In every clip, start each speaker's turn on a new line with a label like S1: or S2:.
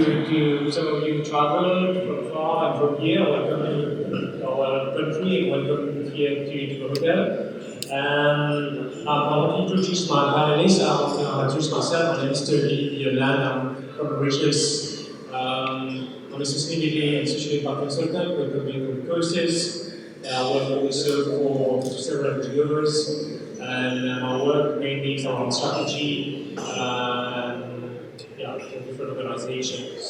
S1: to some of you traveled from far and from here. Welcome to our country and welcome here to the hotel. I want to introduce my panelists. I want to introduce myself. My name is Toby Yolan. I'm from Mauritius. I'm a sustainability and social impact consultant with the courses. I work also for several NGOs, and my work mainly is around strategy. For different organizations.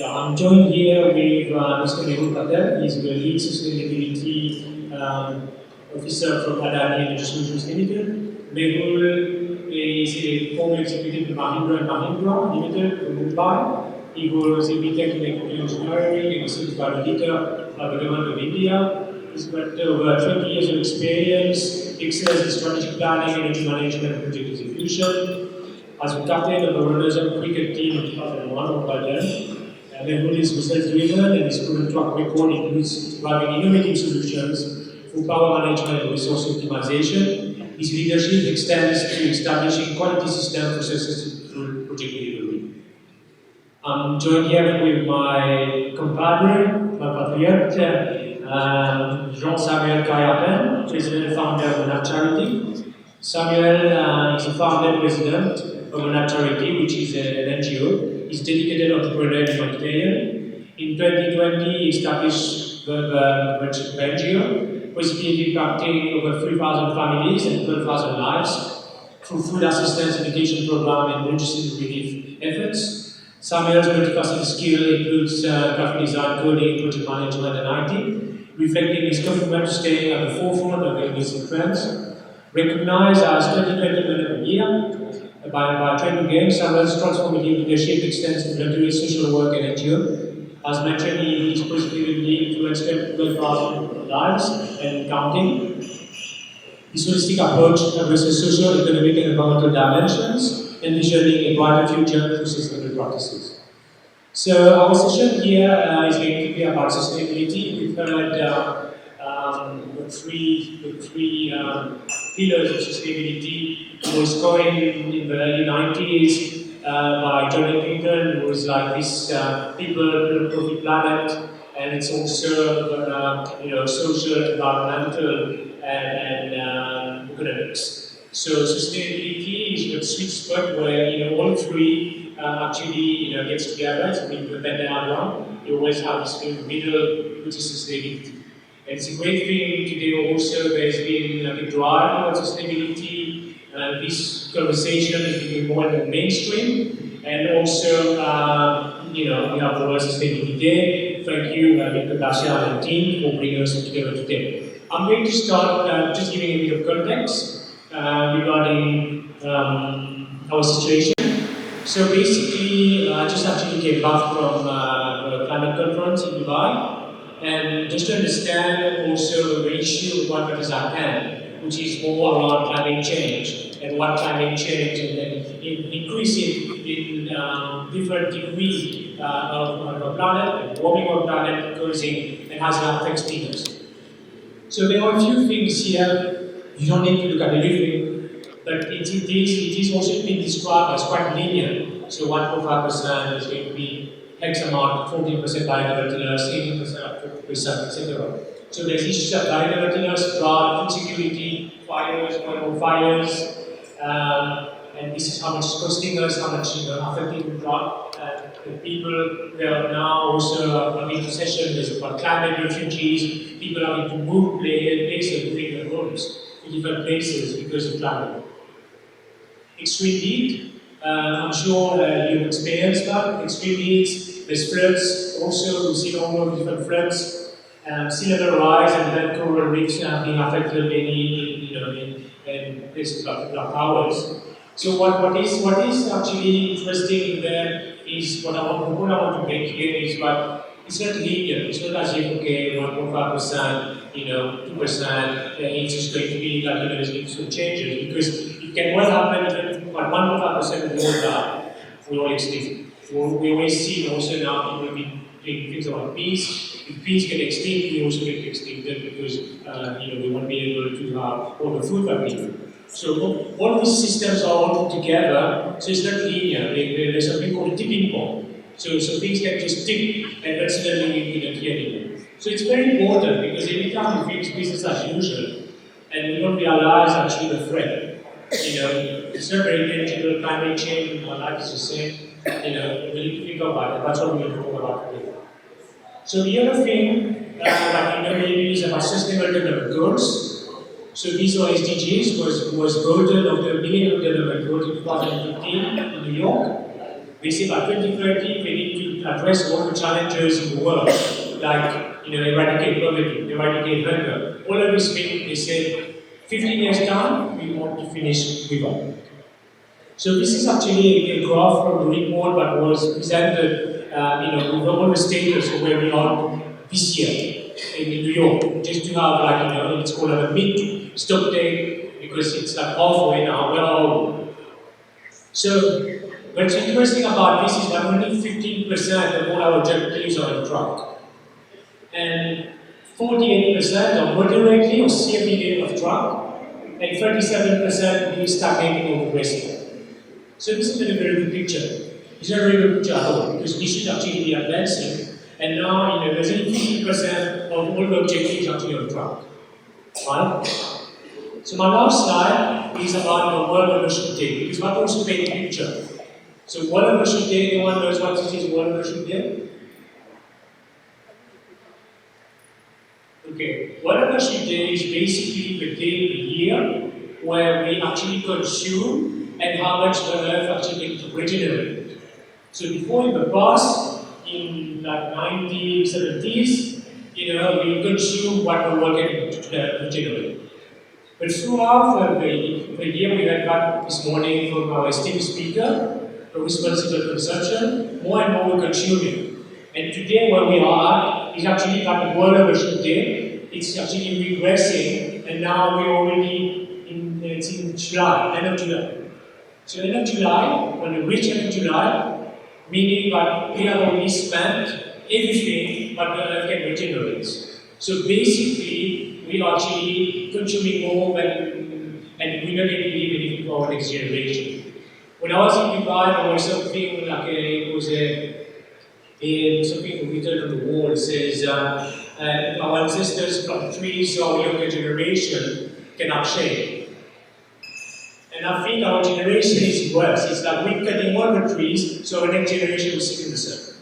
S1: I'm joined here with Mr. Mehul Patel. He's the lead sustainability officer from Adani Energy Solutions Limited. Mehul is a former executive of Mahindra & Mahindra Limited from Mumbai. He was a BTech in electrical engineering and a certified auditor by the government of India. He's got over 20 years of experience, excels in strategic planning, energy management, and project execution. As a captain of the Runners-Up cricket team in 2001 by then, Mehul is research-driven and his current track record includes driving innovative solutions for power management and resource optimization. His leadership extends to establishing quality systems for successful project delivery. I'm joined here with my compadre, my patriot, Jean-Samuel Kayapen, president and founder of Monad Charity. Samuel is a founder and president of Monad Charity, which is an NGO. He's a dedicated entrepreneur and humanitarian. In 2020, he established the NGO, positively impacting over 3,000 families and 12,000 lives through food assistance, education program, and emergency relief efforts. Samuel's multifaceted skill includes graphic design, coding, project management, and IT, reflecting his commitment to staying at the forefront of emerging trends. Recognized as 2020 Man of the Year by Trend Games, Samuel's transformative leadership extends to voluntary social work and NGO. As mentioned, he is positively influenced 12,000 lives and counting. His holistic approach addresses social, economic, and environmental dimensions, envisioning a brighter future through sustainable practices. So our session here is going to be about sustainability. We've heard the three pillars of sustainability. It was coined in the early 90s by John Clinton, who was like this people, profit planet, and it's also social, environmental, and economics. So sustainability is the sweet spot where all three actually gets together. It's a bit of a Venn diagram. You always have this thing in the middle, which is sustainability. And it's a great thing today. Also, there's been a drive towards sustainability. This conversation is becoming more and more mainstream. And also, we have the World Sustainability Day. Thank you, Dr. Dasha and team, for bringing us together today. I'm going to start just giving a bit of context regarding our situation. So basically, I just actually came back from a climate conference in Dubai, and just to understand also the issue of what matters at hand, which is more around climate change and what climate change and increasing in different degree of our planet, and warming our planet, causing and has an effect on us. So there are a few things here. You don't need to look at everything, but it is also being described as quite linear. So 1.5% is going to be X amount, 14% biodiversity, 18%, 50%, etc. So there's issues of biodiversity, drought, food security, fires, fires, and this is how much it's costing us, how much affecting the drought. The people they are now also having recession, there's about climate refugees, people having to move places, moving their homes to different places because of climate. Extreme heat, I'm sure you've experienced that. Extreme heat, there's floods, also we've seen all of different floods, sea level rise and then coral reefs being affected in places like Black Towers. So what is actually interesting in there is what I want to make here is that it's not linear. It's not as if 1.5%, 2%, it's just going to be like there's going to be some changes, because it can well happen that 1.5% of the world will all extinct. We always see also now people doing things about peace. If peace get extinct, we also get extincted because we won't be able to have all the food that we need. So all these systems are all put together, so it's not linear. There's something called tipping point. So things can just tip and then suddenly you don't hear it. So it's very important because every time we fix business as usual and we don't realize actually the threat. It's not very tangible, climate change, our life is the same. We need to think about it. That's what we're going to talk about today. So the other thing that maybe is about sustainable development goals. So these are SDGs was voted of the Millennium Development Goals in 2015 in New York. They say by 2030 they need to address all the challenges in the world, like eradicate poverty, eradicate hunger. All of these things they say 15 years time we want to finish with all. So this is actually a graph from the report that was presented, with all the status of where we are this year in New York, just to have it's called a mid stop date because it's like halfway now. Well, so what's interesting about this is that only 15% of all our objectives are on track, and 48% are moderately or severely off track, and 37% will stagnating or progressing. So this is not a very good picture. It's not a very good picture at all because we should actually be advancing. And now, there's only 50% of all the objectives actually on track. Right? So my last slide is about the World Ocean Day because that also paints a picture. So World Ocean Day, anyone knows what this is World Ocean Day? Okay, World Ocean Day is basically the day of the year where we actually consume and how much the earth actually can regenerate. So before in the past, in like 1970s, we consume what the world can regenerate. But throughout the year, we had got this morning from our esteemed speaker, the responsible consumption, more and more we're consuming. And today where we are is actually like the World Ocean Day. It's actually regressing, and now we're already it's in July, end of July. So end of July, when we reach end of July, meaning that we have already spent everything but the earth can regenerate. So basically, we are actually consuming more and we're not going to leave anything for our next generation. When I was in Dubai, there was something like it was something written on the wall. It says, our ancestors from trees, so our younger generation cannot shade. And I think our generation is worse. It's like we're cutting all the trees, so our next generation will sit in the sun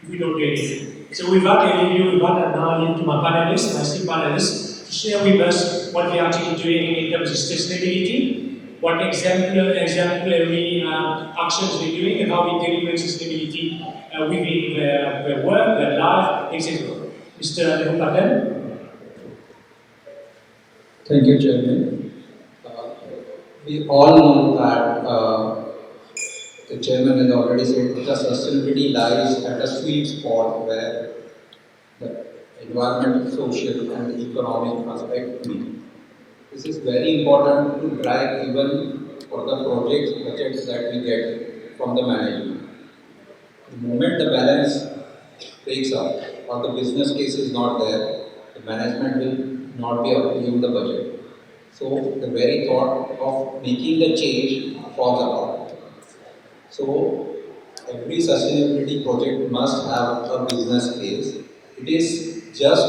S1: if we don't do anything. So with that, I leave you with that, and now I leave to my panelists, my esteemed panelists, to share with us what they're actually doing in terms of sustainability, what exemplary actions they're doing, and how they deliver sustainability within their work, their life, etc. Mr. Patel.
S2: Thank you, Chairman. We all know that the Chairman has already said that the sustainability lies at a sweet spot where the environmental, social, and the economic aspect meet. This is very important to drive even for the projects budgets that we get from the management. The moment the balance breaks up or the business case is not there, the management will not be approving the budget. So the very thought of making the change falls apart. So every sustainability project must have a business case. It is just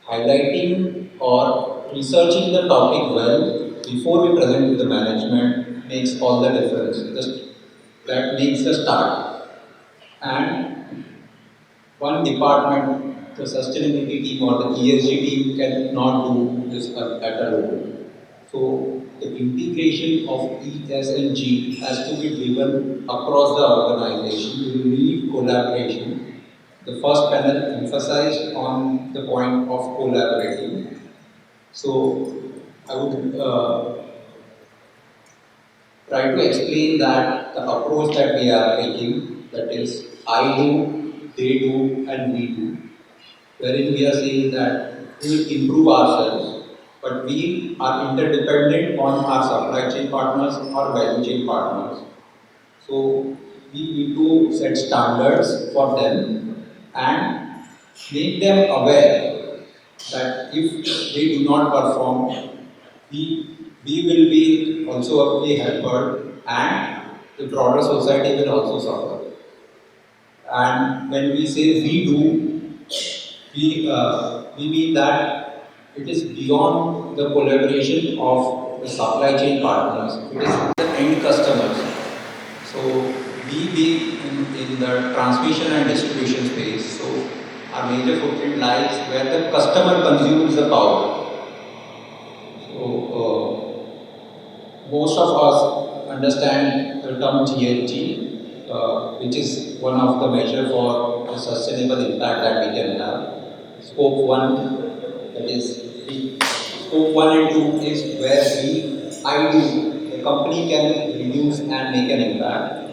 S2: highlighting or researching the topic well before we present to the management makes all the difference. That makes the start. And one department, the sustainability team or the ESG team cannot do this at alone. So the integration of E, S and G has to be driven across the organization. We need collaboration. The first panel emphasized on the point of collaborating. So I would try to explain that the approach that we are taking, that is I do, they do and we do, wherein we are saying that we will improve ourselves, but we are interdependent on our supply chain partners or value chain partners. So we need to set standards for them and make them aware that if they do not perform, we will be also be helped, and the broader society will also suffer. And when we say we do, we mean that it is beyond the collaboration of the supply chain partners, it is the end customers. So we be in the transmission and distribution space, so our major footprint lies where the customer consumes the power. So most of us understand the term GHG, which is one of the measure for the sustainable impact that we can have. Scope 1, that is, Scope 1 and 2 is where the company can reduce and make an impact.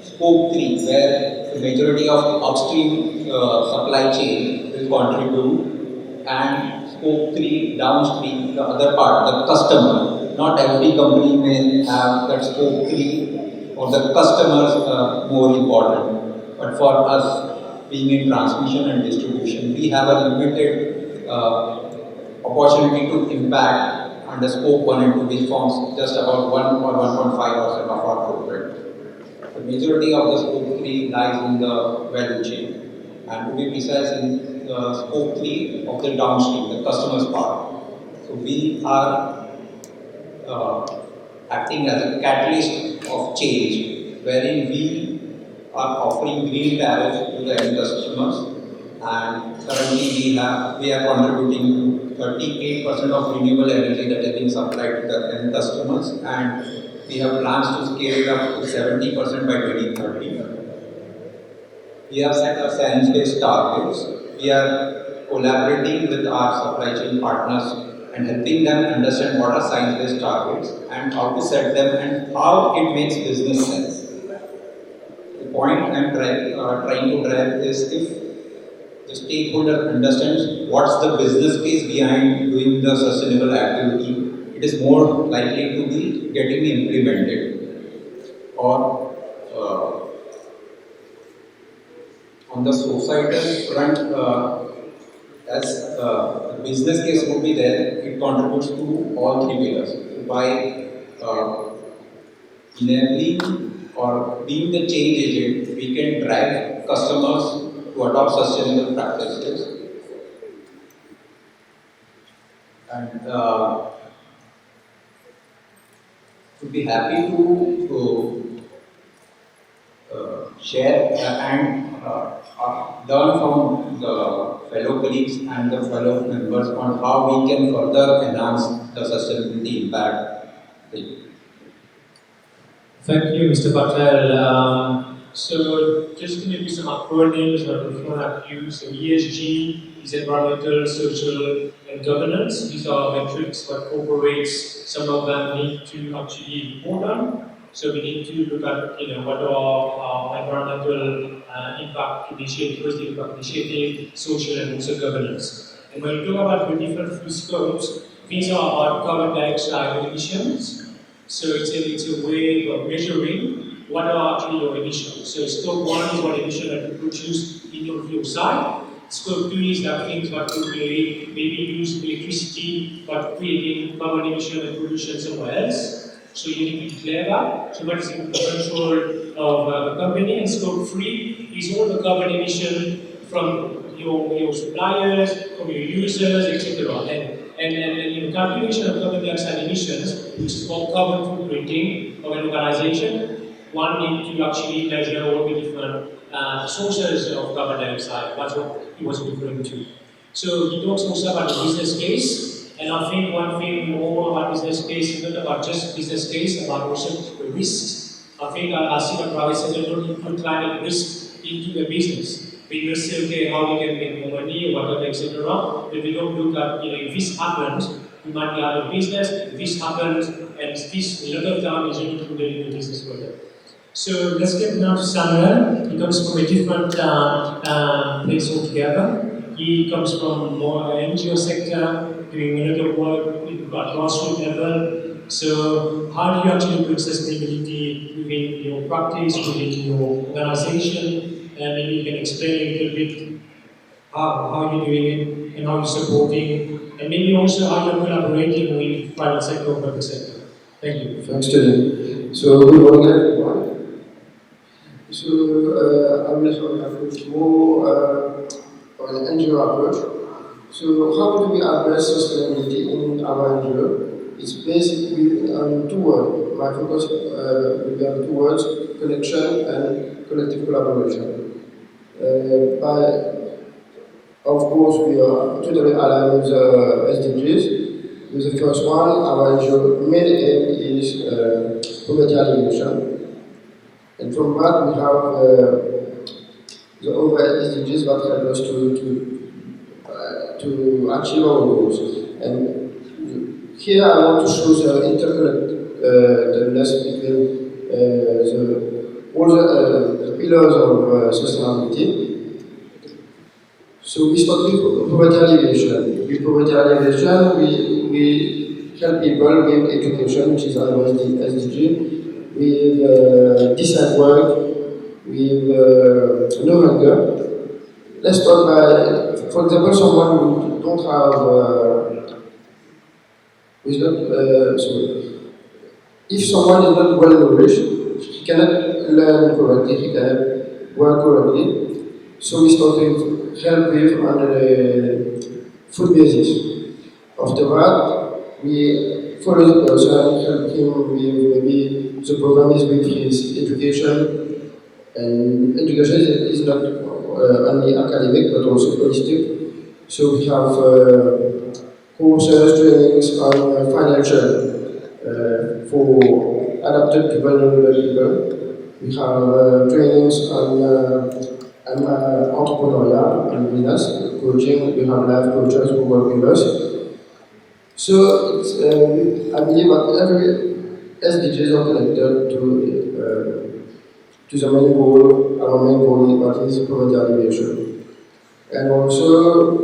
S2: Scope 3, where the majority of upstream supply chain will contribute, and Scope 3 downstream, the other part, the customer. Not every company may have that Scope 3 or the customers more important. But for us, being in transmission and distribution, we have a limited opportunity to impact under Scope 1 and 2, which forms just about 1 or 1.5% of our footprint. The majority of the Scope 3 lies in the value chain, and to be precise, in the Scope 3 of the downstream, the customer's part. So we are acting as a catalyst of change, wherein we are offering green tariff to the end customers, and currently we are contributing to 38% of renewable energy that is being supplied to the end customers, and we have plans to scale it up to 70% by 2030. We have set our science-based targets. We are collaborating with our supply chain partners and helping them understand what are science-based targets and how to set them and how it makes business sense. The point I'm trying to drive is if the stakeholder understands what's the business case behind doing the sustainable activity, it is more likely to be getting implemented. Or on the societal front, as the business case would be there, it contributes to all three pillars. By enabling or being the change agent, we can drive customers to adopt sustainable practices. And would be happy to share and learn from the fellow colleagues and the fellow members on how we can further enhance the sustainability impact.
S1: Thank you, Mr. Patel. So just to give you some acronyms that we want to use, so ESG is environmental, social, and governance. These are metrics that corporates, some of them need to actually report on. So we need to look at, what are our environmental impact initiative, positive impact initiative, social, and also governance. And when we talk about the different few scopes, these are about carbon dioxide emissions. So it's a way of measuring what are actually your emissions. So scope 1 is what emission that you produce in your site. Scope 2 is that things that could maybe use electricity but creating carbon emission and pollution somewhere else. So you need to declare that. So that is in the control of the company. And scope 3 is all the carbon emission from your suppliers, from your users, etc. And in the calculation of carbon dioxide emissions, which is called carbon footprinting of an organization, one needs to actually measure all the different sources of carbon dioxide. That's what he was referring to. So he talks also about the business case, and I think one thing more about business case is not about just business case, about also the risks. I think I see that private sector don't put climate risk into the business. We will say, okay, how we can make more money or whatever, etc. But we don't look at, if this happens, we might be out of business. If this happens, and this a lot of time is included in the business model. So let's get now to Samuel. He comes from a different place altogether. He comes from more NGO sector, doing a lot of work at grassroots level. So how do you actually put sustainability within your practice, within your organization? And maybe you can explain a little bit how you're doing it. and how you're supporting, and maybe also how you're collaborating with private sector or public sector. Thank you.
S3: Thanks, Tony. So, good morning, everyone. So, I will have more on the NGO approach. So, how do we address sustainability in our NGO? It's basically on two words. My focus will be on two words: connection and collective collaboration. Of course, we are totally aligned with SDGs. With the first one, our NGO main aim is poverty elimination. And from that, we have the other SDGs that help us to achieve our goals. And here I want to show the interconnectedness between all the pillars of sustainability. So we start with poverty alleviation. With poverty alleviation, we help people with education, which is our SDG, with decent work, with no hunger. Let's start by, for example, someone who don't have, who is not, if someone is not well nourished, he cannot learn correctly, he cannot work correctly. So we start with help with on a food basis. After that, we follow the person, help him with maybe the program is with his education, and education is not only academic but also holistic. So we have courses, trainings on financial for adapted to vulnerable people. We have trainings on entrepreneurial and business coaching. We have life coaches who work with us. So I believe that every SDGs are connected to the main goal, our main goal, that is poverty alleviation. And also,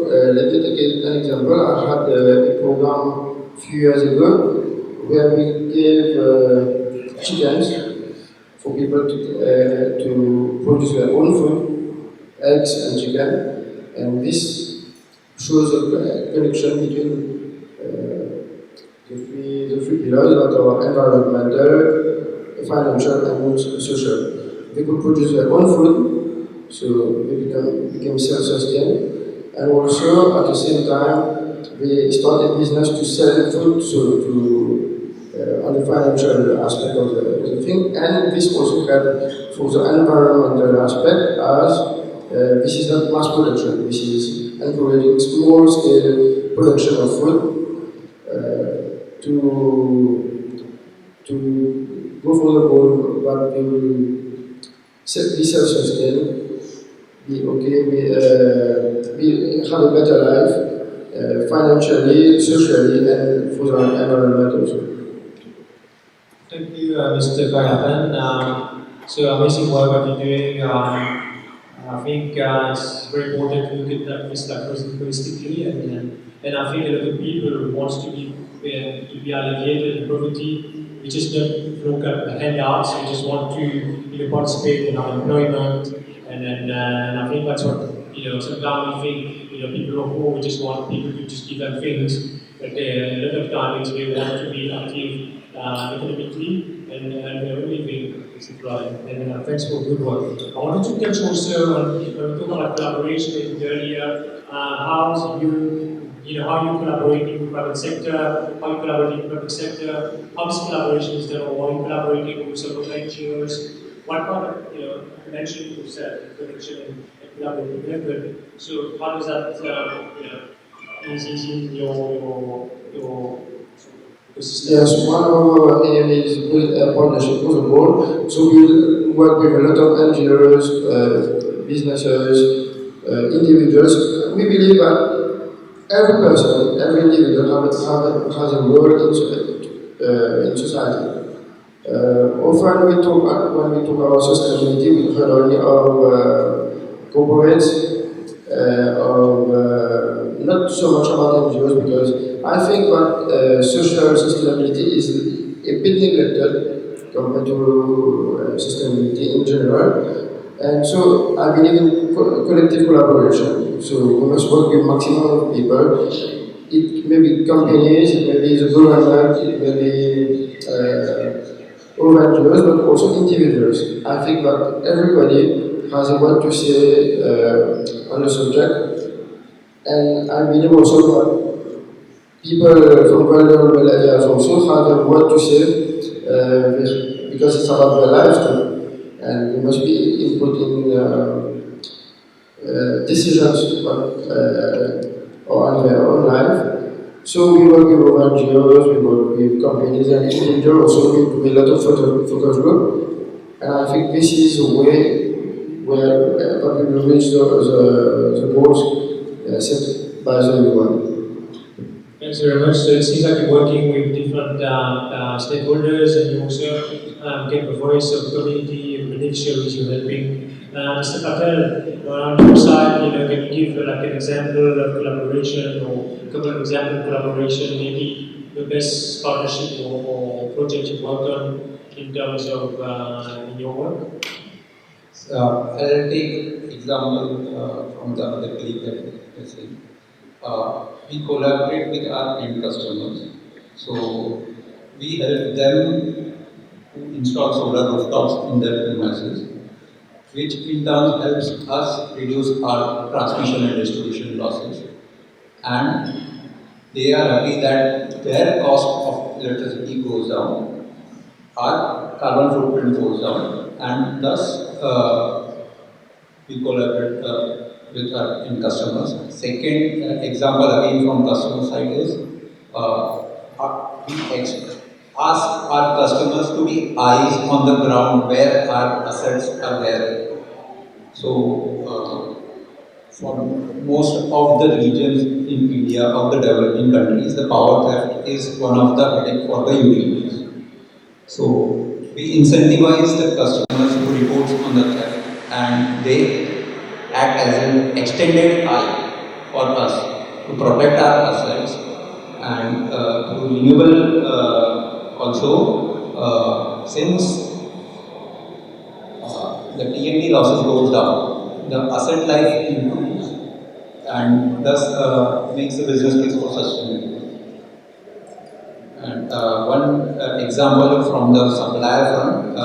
S3: let me take an example. I had a program a few years ago where we gave chickens for people to produce their own food, eggs and chicken, and this shows a connection between the three pillars that are environmental, financial, and social. They could produce their own food, so they became self-sustained, and also at the same time they started business to sell food, on the financial aspect of the thing, and this also helped for the environmental aspect, as this is not mass production, this is encouraging small-scale production of food to go for the goal that we will be self-sustained, be okay, we have a better life, financially, socially, and for the environment also.
S1: Thank you, Mr. Karapan. So amazing work that you're doing. I think it's very important to look at this holistically, and I think a lot of people want to be alleviated in poverty. We just don't look at handouts. We just want to participate in our employment, and I think that's what sometimes we think people are poor. We just want people to just give them things, but a lot of times they want to be active economically, and we're really being supplied. And thanks for good work. I wanted to touch also on we talk about collaboration earlier. How you collaborating with private sector, how you collaborating with public sector, how this collaboration is done, or how you collaborating with some of the NGOs. What part of you mentioned you said connection and collaborating together. So how does that is in your
S3: Yes, one of our aim is build a partnership with the board. So we work with a lot of NGOs, businesses, individuals. We believe that every person, every individual has a role in society. Often when we talk about sustainability, we heard only of corporates, not so much about NGOs, because I think that social sustainability is a bit neglected compared to sustainability in general. And so I believe in collective collaboration. So we must work with maximum of people. It may be companies, it may be the government, it may be volunteers, but also individuals. I think that everybody has a word to say on the subject, and I believe also that people from vulnerable areas also have a word to say because it's about their lives too, and we must be inputting decisions on their own life. So we work with NGOs, we work with companies and individuals, also we do a lot of focus group. And I think this is a way where we will reach the goals set by the UN.
S1: Thanks very much. So it seems like you're working with different stakeholders, and you also get the voice of the community, of beneficiaries you're helping. Mr. Patel, on your side, can you give like an example of collaboration or a couple of examples of collaboration, maybe the best partnership or project you've worked on in terms of in your work?
S2: I'll take example from the other colleague that I said. We collaborate with our end customers. So we help them to install solar rooftops in their premises, which in turn helps us reduce our transmission and distribution losses. And they are happy that their cost of electricity goes down, our carbon footprint goes down, and thus we collaborate with our end customers. Second example again from customer side is we ask our customers to be eyes on the ground where our assets are there. So for most of the regions in India, of the developing countries, the power theft is one of the headache for the utilities. So we incentivize the customers who reports on the theft, and they act as an extended eye for us to protect our assets, and through renewable also since the TND losses goes down, the asset life improves, and thus makes the business case more sustainable. And one example from the supplier front,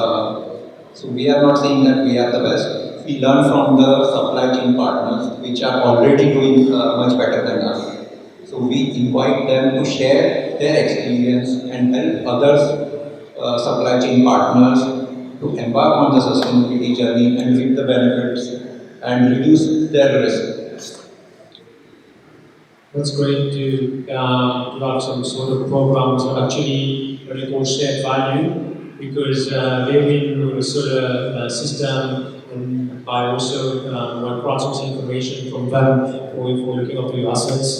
S2: so we are not saying that we are the best. We learn from the supply chain partners which are already doing much better than us. So we invite them to share their experience and help others, supply chain partners, to embark on the sustainability journey and reap the benefits and reduce their risk.
S1: That's great to have some sort of programs that actually what they call shared value, because they win with a solar system, and by also crowdsourcing information from them for looking after your assets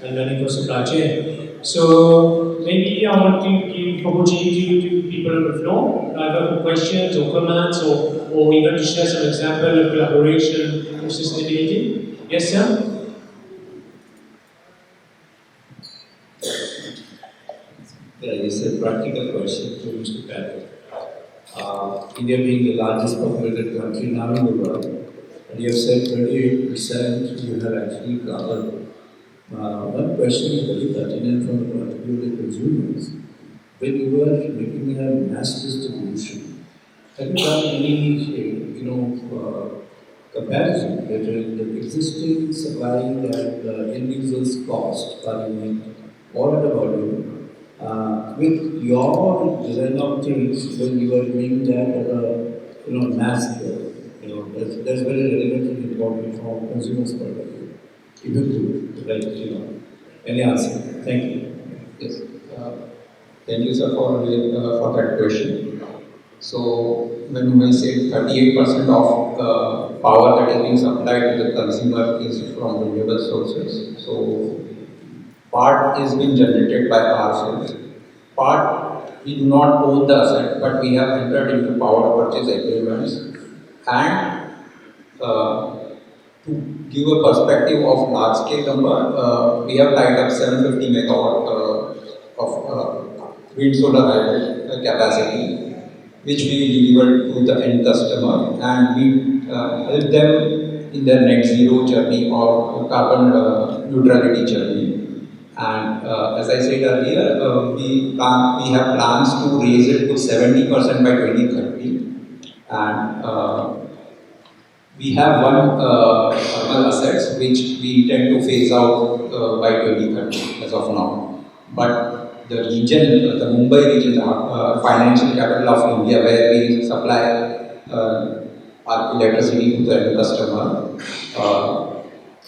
S1: and learning for supply chain. So maybe I want to give opportunity to people on the floor, either for questions or comments, or even to share some example of collaboration for sustainability. Yes, sir?
S4: Yeah, it's a practical question to Mr. Patel. India being the largest populated country now in the world, and you have said 38% you have actually covered. One question is very pertinent from the point of view of the consumers. When you are making a mass distribution, have you done any, comparison between the existing supply and the end user's cost per unit or at a volume with your design of things when you are doing that at a mass scale? That's very relevant and important from consumers' point of view. If you could, any answer. Thank you.
S2: Yes. Thank you, sir, for that question. So when we say 38% of power that is being supplied to the consumer is from renewable sources, so part is being generated by ourselves. Part we do not own the asset, but we have entered into power purchase agreements. And to give a perspective of large scale number, we have tied up 750 megawatt of wind solar hybrid capacity, which we deliver to the end customer, and we help them in their net zero journey or carbon neutrality journey. And as I said earlier, we have plans to raise it to 70% by 2030. And we have one thermal assets which we tend to phase out by 2030 as of now. But the region, the Mumbai region, the financial capital of India, where we supply our electricity to the end customer,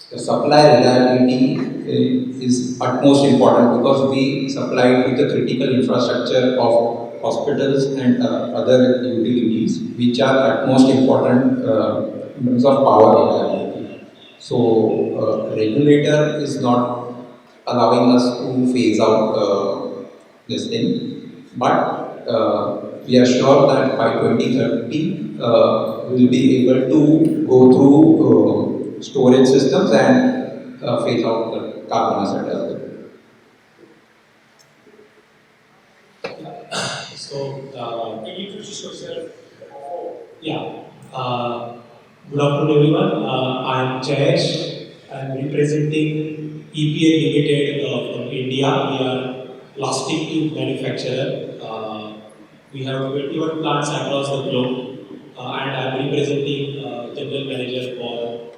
S2: the supply reliability is utmost important because we supply to the critical infrastructure of hospitals and other utilities, which are utmost important in terms of power reliability. So, regulator is not allowing us to phase out this thing, but we are sure that by 2030 we will be able to go through storage systems and phase out the carbon asset as well.
S1: So, can you introduce yourself? Yeah. Good afternoon, everyone. I'm Jayesh. I'm representing EPL Limited from India. We are plastic tube manufacturer. We have 21 plants across the globe, and I'm representing General Manager for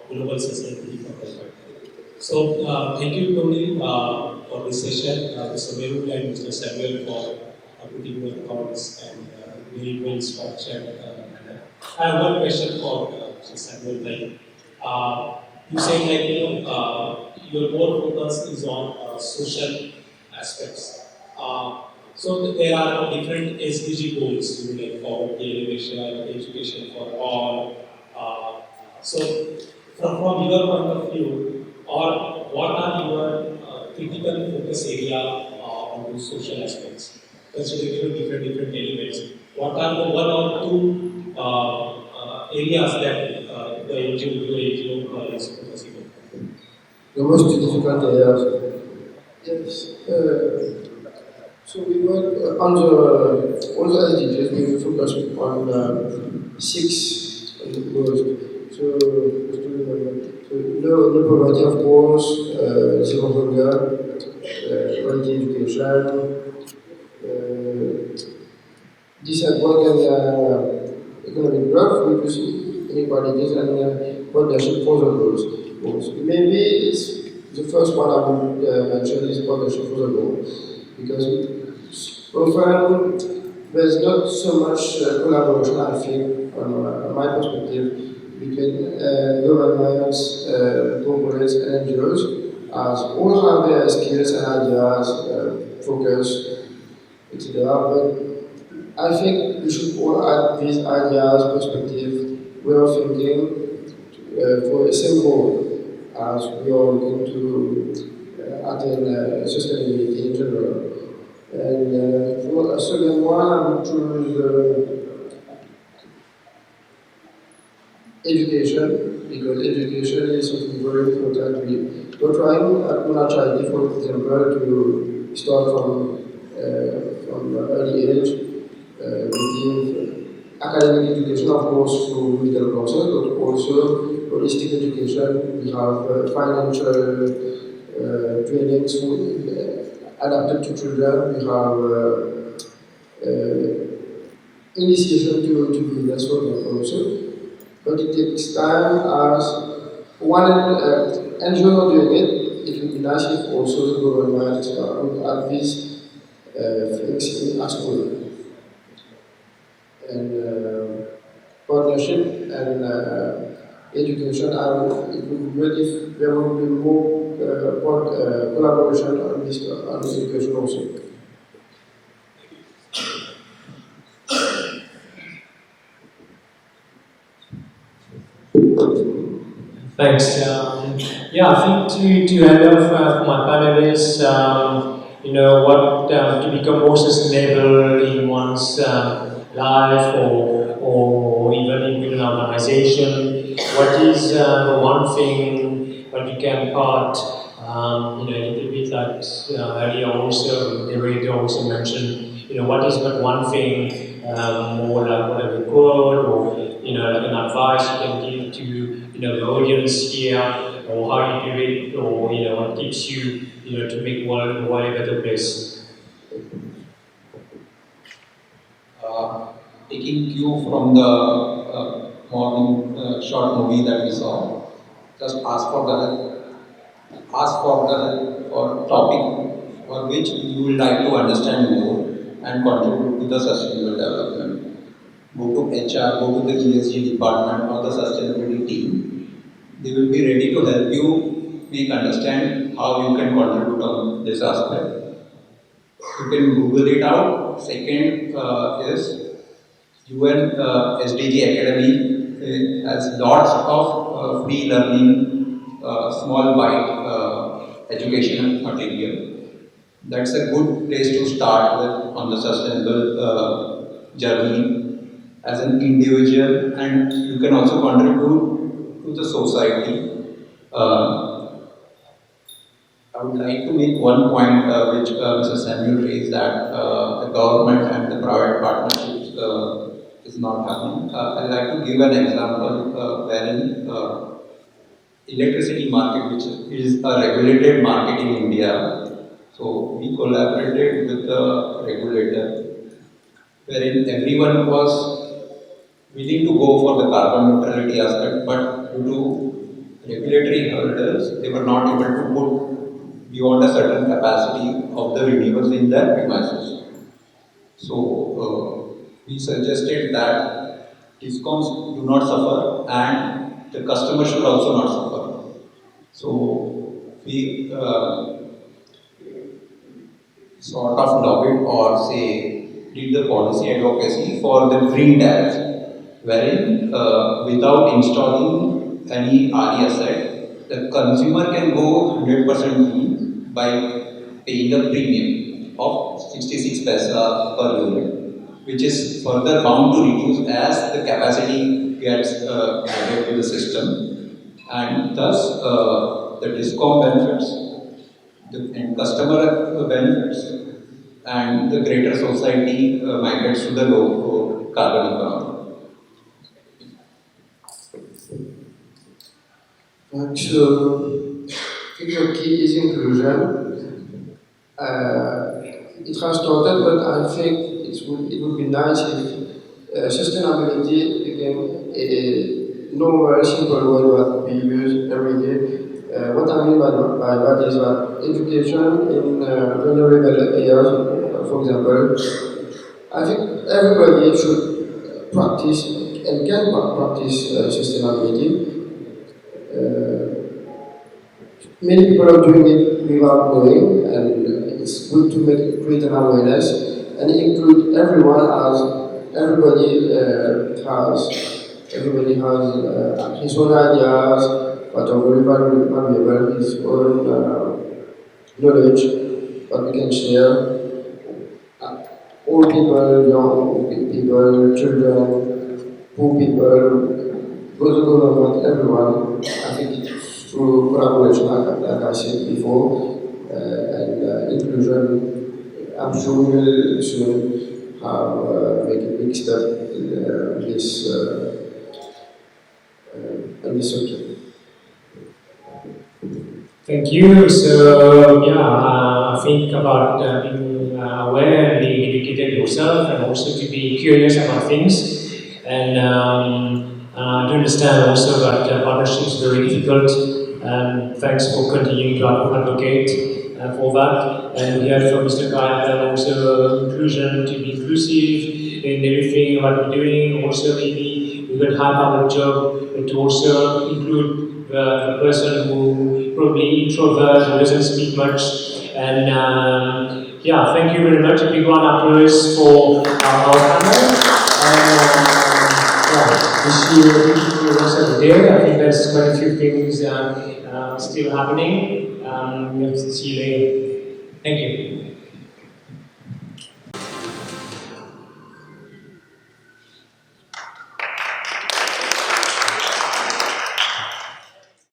S1: Global Sustainability for Calcutta. So, thank you, Tony, for this session. Mr. Meru and Mr. Samuel for putting your thoughts and very well structured. I have one question for Mr. Samuel. You say your core focus is on social aspects. So there are different SDG goals, like poverty elimination, education for all. So from your point of view, or what are your critical focus area on those social aspects? Considering different elements, what are the one or two areas that the NGO is focusing on?
S3: The most difficult areas. Yes. So we work on all the SDGs. We focus on 6 goals. So just to remember, no poverty, of course, zero hunger, quality education. Disadvantage and economic growth, reducing inequalities, and partnership for the goals. Maybe it's the first one I would mention is partnership for the goal, because often there's not so much collaboration, I think, from my perspective, between governments, corporates, and NGOs, as all have their skills and ideas, focus, etc. But I think we should all add these ideas, perspective, way of thinking for a same goal as we are looking to attain sustainability in general. And for a second one, I would choose education, because education is something very important. We're trying at Mona Charity, for example, to start from early age. We give academic education, of course, through middle courses, but also holistic education. We have financial trainings adapted to children. We have initiation to business for them also. But it takes time as one NGO not doing it. It would be nice if also the government would add these things in at school. And partnership and education, it would be great if there would be more collaboration on this education also.
S1: Thanks. Yeah, I think to end off my panelists, what to become more sustainable in one's life or even in an organization, what is the one thing that you can impart, a little bit like earlier also, the radio also mentioned, what is that one thing more like whatever good or, like an advice you can give to the audience here, or how you do it, or what keeps you, to make world a better place?
S2: Taking cue from the morning short movie that we saw, just ask for the help for topic for which you would like to understand more and contribute to the sustainable development. Go to HR, go to the ESG department or the sustainability team. They will be ready to help you understand how you can contribute on this aspect. You can Google it out. Second is UN SDG Academy has lots of free learning, small bite educational material. That's a good place to start with on the sustainable journey as an individual, and you can also contribute to the society. I would like to make one point which Mr. Samuel raised, that the government and the private partnerships is not happening. I'd like to give an example wherein electricity market, which is a regulated market in India. So we collaborated with the regulator, wherein everyone was willing to go for the carbon neutrality aspect, but due to regulatory hurdles, they were not able to put beyond a certain capacity of the renewables in their premises. So we suggested that discoms do not suffer and the customer should also not suffer. So we sort of lobbied or say did the policy advocacy for the green tariffs, wherein without installing any RE asset, the consumer can go 100% green by paying a premium of 66 paisa per unit, which is further bound to reduce as the capacity gets added to the system, and thus the discom benefits, the end customer benefits, and the greater society migrates to the low carbon economy.
S3: So, I think the key is inclusion. It has started, but I think it would be nice if sustainability became a normal, simple word that we use every day. What I mean by that is that education in vulnerable areas, for example, I think everybody should practice and can practice sustainability. Many people are doing it without knowing, and it's good to create an awareness and include everyone as everybody has his own ideas, but are very valuable, his own knowledge that we can share. Old people, young people, children, poor people, both the government, everyone. I think through collaboration, like I said before, and inclusion, I'm sure we'll soon have make a big step in this subject.
S1: Thank you. So, I think about being aware and being educated yourself, and also to be curious about things, and to understand also that partnerships are very difficult. Thanks for continuing to advocate for that. And we heard from Mr. Kyle also inclusion, to be inclusive in everything what we're doing. Also, maybe we could have our job to also include the person who probably introvert, who doesn't speak much. And thank you very much. A big round of applause for our panel. Wish you the rest of the day. I think there's quite a few things still happening. See you later. Thank you.